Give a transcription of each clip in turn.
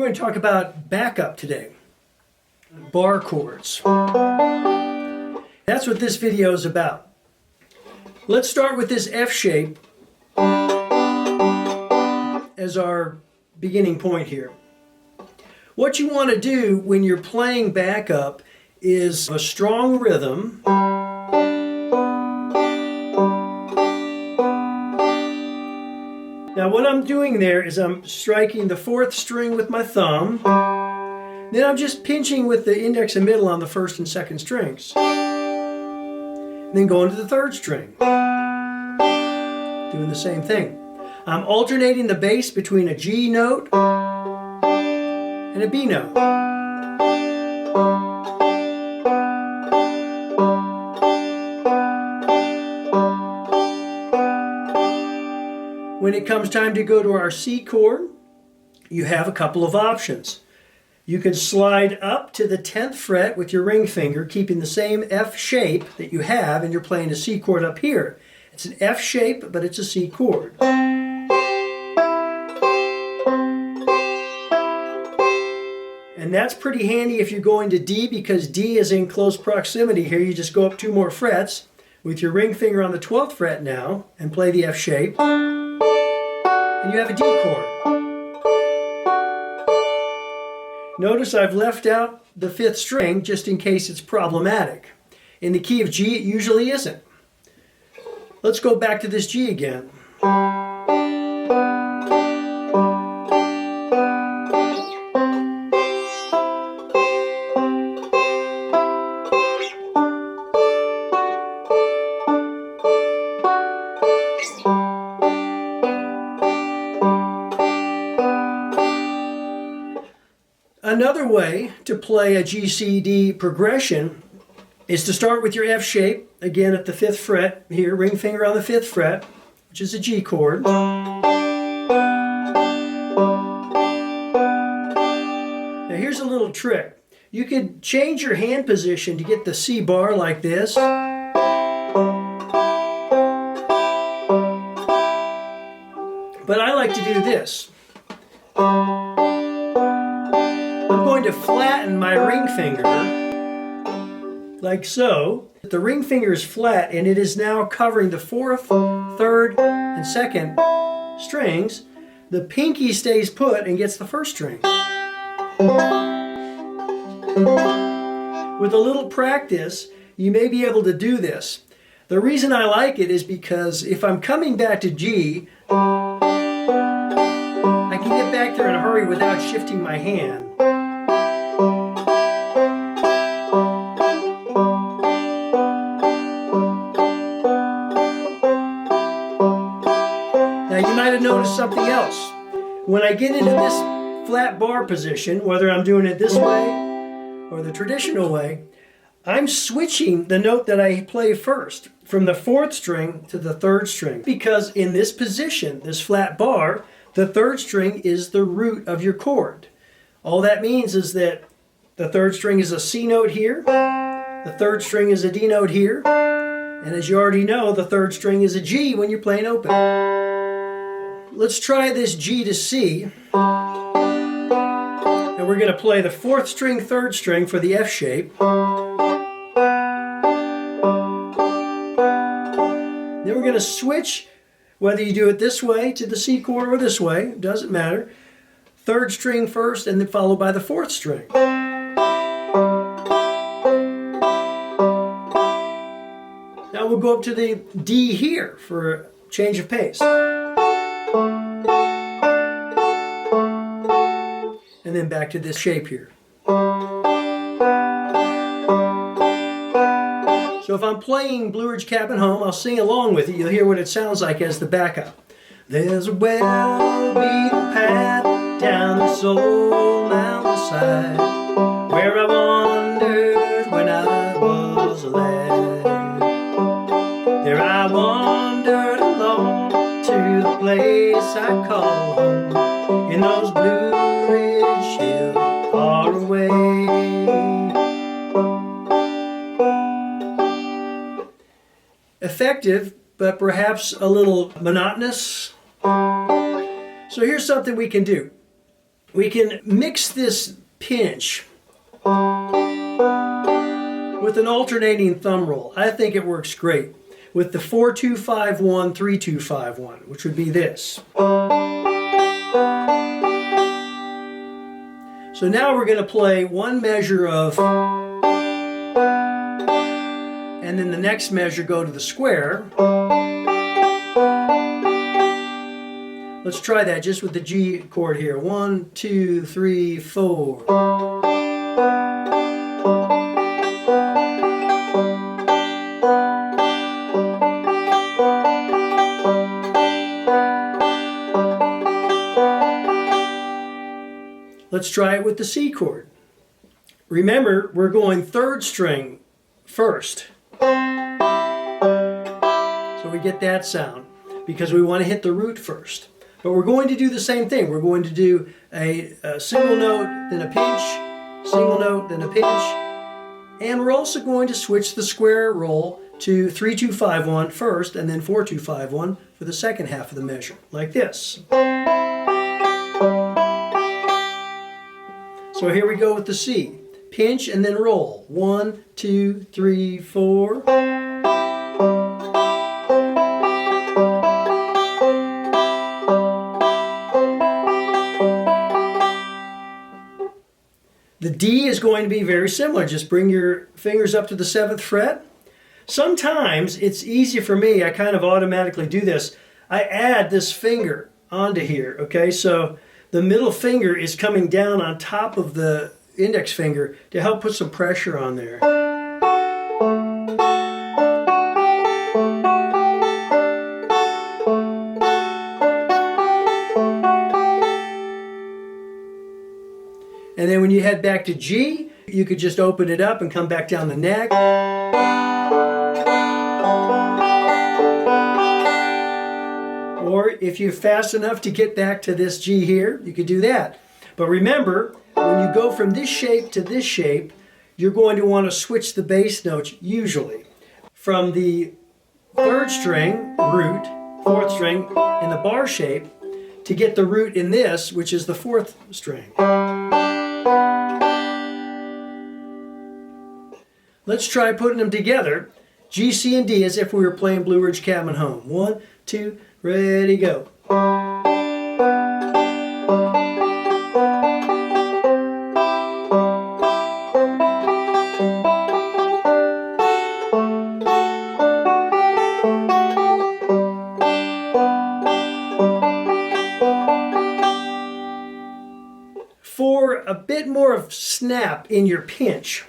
going to talk about backup today. Bar chords. That's what this video is about. Let's start with this F shape as our beginning point here. What you want to do when you're playing backup is a strong rhythm. Now what I'm doing there is I'm striking the 4th string with my thumb. Then I'm just pinching with the index and middle on the 1st and 2nd strings. Then going to the 3rd string. Doing the same thing. I'm alternating the bass between a G note and a B note. When it comes time to go to our C chord, you have a couple of options. You can slide up to the 10th fret with your ring finger, keeping the same F shape that you have, and you're playing a C chord up here. It's an F shape, but it's a C chord. And that's pretty handy if you're going to D, because D is in close proximity here. You just go up 2 more frets with your ring finger on the 12th fret now and play the F shape. And you have a D chord. Notice I've left out the 5th string just in case it's problematic. In the key of G, it usually isn't. Let's go back to this G again. Another way to play a G-C-D progression is to start with your F shape, again at the 5th fret, here, ring finger on the 5th fret, which is a G chord. Now here's a little trick. You could change your hand position to get the C bar like this. But I like to do this. I'm going to flatten my ring finger, like so. The ring finger is flat and it is now covering the 4th, 3rd, and 2nd strings. The pinky stays put and gets the 1st string. With a little practice, you may be able to do this. The reason I like it is because if I'm coming back to G, I can get back there in a hurry without shifting my hand. Now you might have noticed something else. When I get into this flat bar position, whether I'm doing it this way or the traditional way, I'm switching the note that I play first from the 4th string to the 3rd string. Because in this position, this flat bar, the 3rd string is the root of your chord. All that means is that the 3rd string is a C note here, the 3rd string is a D note here, and as you already know, the 3rd string is a G when you're playing open. Let's try this G to C. And we're going to play the 4th string, 3rd string for the F shape. Then we're going to switch, whether you do it this way to the C chord or this way, doesn't matter. 3rd string first and then followed by the 4th string. Now we'll go up to the D here for a change of pace. And then back to this shape here. So if I'm playing Blue Ridge Cabin Home, I'll sing along with it. You'll hear what it sounds like as the backup. There's a well-beaten path down this old mountainside where I wandered when I was a lad. There I wandered alone to the place I call home in those Blue Ridge hills far away. Effective, but perhaps a little monotonous. So here's something we can do. We can mix this pinch with an alternating thumb roll. I think it works great with the 4-2-5-1, 3-2-5-1, which would be this. So now we're going to play one measure of, and then the next measure go to the square. Let's try that just with the G chord here. 1, 2, 3, 4. Let's try it with the C chord. Remember, we're going third string first. So we get that sound because we want to hit the root first. But we're going to do the same thing. We're going to do a single note, then a pinch, single note, then a pinch. And we're also going to switch the square roll to 3-2-5-1 first and then 4-2-5-1 for the second half of the measure, like this. So here we go with the C. Pinch and then roll. 1, 2, 3, 4. The D is going to be very similar. Just bring your fingers up to the 7th fret. Sometimes it's easy for me. I kind of automatically do this. I add this finger onto here. Okay, so the middle finger is coming down on top of the index finger to help put some pressure on there. And then when you head back to G, you could just open it up and come back down the neck. Or if you're fast enough to get back to this G here, you could do that. But remember, when you go from this shape to this shape, you're going to want to switch the bass notes usually from the 3rd string, root, 4th string, in the bar shape to get the root in this, which is the 4th string. Let's try putting them together. G, C, and D as if we were playing Blue Ridge Cabin Home. 1, 2, ready, go. For a bit more of snap in your pinch,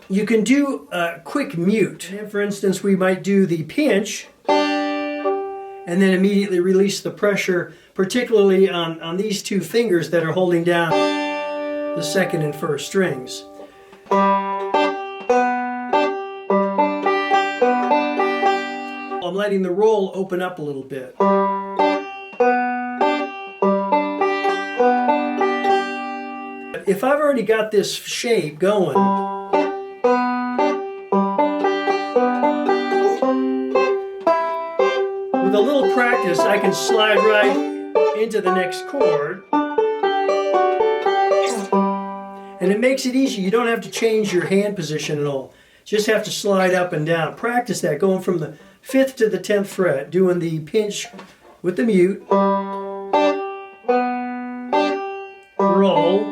you can do a quick mute. For instance, we might do the pinch and then immediately release the pressure, particularly on these two fingers that are holding down the 2nd and 1st strings. I'm letting the roll open up a little bit. If I've already got this shape going, with a little practice, I can slide right into the next chord. And it makes it easy. You don't have to change your hand position at all. Just have to slide up and down. Practice that, going from the 5th to the 10th fret, doing the pinch with the mute. Roll.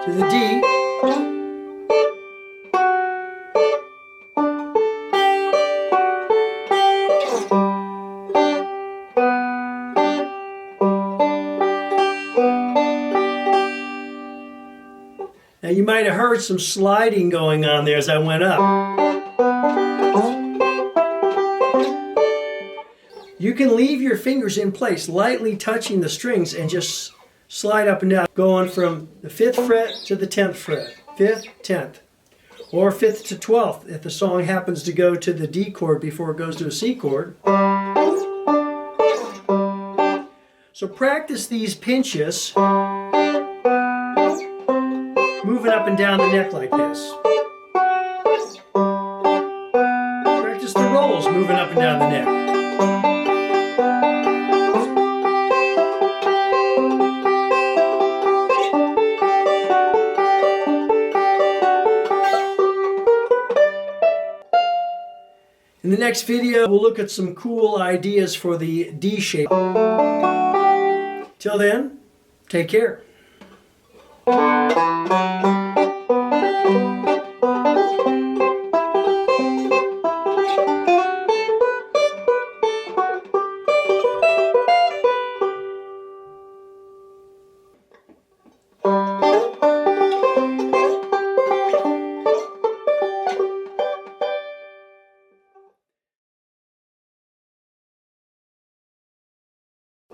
To the D. Now you might have heard some sliding going on there as I went up. You can leave your fingers in place, lightly touching the strings, and just slide up and down, going from the 5th fret to the 10th fret, 5th, 10th, or 5th to 12th if the song happens to go to the D chord before it goes to a C chord. So practice these pinches, moving up and down the neck like this. Practice the rolls down the neck. In the next video, we'll look at some cool ideas for the D shape. Till then, take care.